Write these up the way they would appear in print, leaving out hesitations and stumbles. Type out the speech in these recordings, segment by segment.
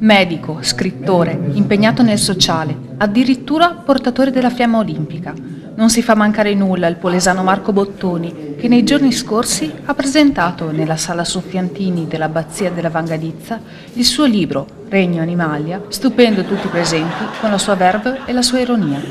Medico, scrittore, impegnato nel sociale, addirittura portatore della fiamma olimpica. Non si fa mancare nulla il polesano Marco Bottoni, che nei giorni scorsi ha presentato nella Sala Soffiantini dell'Abbazia della Vangalizza il suo libro Regno Animalia, stupendo tutti i presenti con la sua verve e la sua ironia.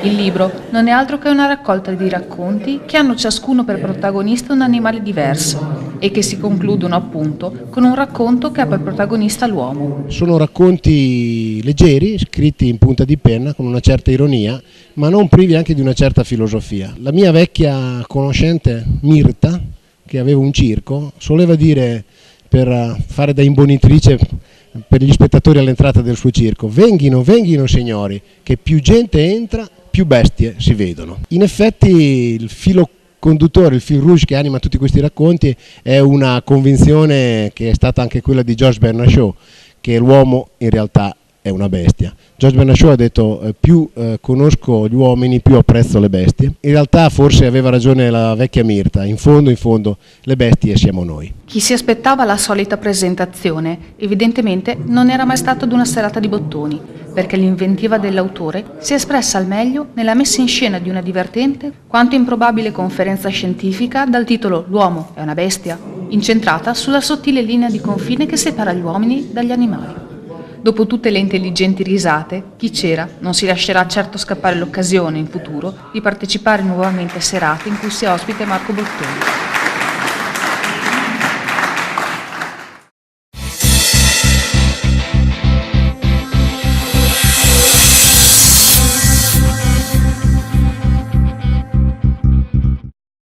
Il libro non è altro che una raccolta di racconti che hanno ciascuno per protagonista un animale diverso e che si concludono appunto con un racconto che ha per protagonista l'uomo. Sono racconti leggeri, scritti in punta di penna con una certa ironia, ma non privi anche di una certa filosofia. La mia vecchia conoscente Mirta, che aveva un circo, soleva dire, per fare da imbonitrice per gli spettatori all'entrata del suo circo: venghino signori, che più gente entra, più bestie si vedono. In effetti il filo conduttore, il fil rouge che anima tutti questi racconti è una convinzione che è stata anche quella di George Bernard Shaw, che l'uomo in realtà è una bestia. George Bernard Shaw ha detto più conosco gli uomini, più apprezzo le bestie. In realtà forse aveva ragione la vecchia Mirta, in fondo le bestie siamo noi. Chi si aspettava la solita presentazione evidentemente non era mai stato ad una serata di Bottoni, perché l'inventiva dell'autore si è espressa al meglio nella messa in scena di una divertente quanto improbabile conferenza scientifica dal titolo L'uomo è una bestia, incentrata sulla sottile linea di confine che separa gli uomini dagli animali. Dopo tutte le intelligenti risate, chi c'era non si lascerà certo scappare l'occasione in futuro di partecipare nuovamente a serate in cui sia ospite Marco Bottoni.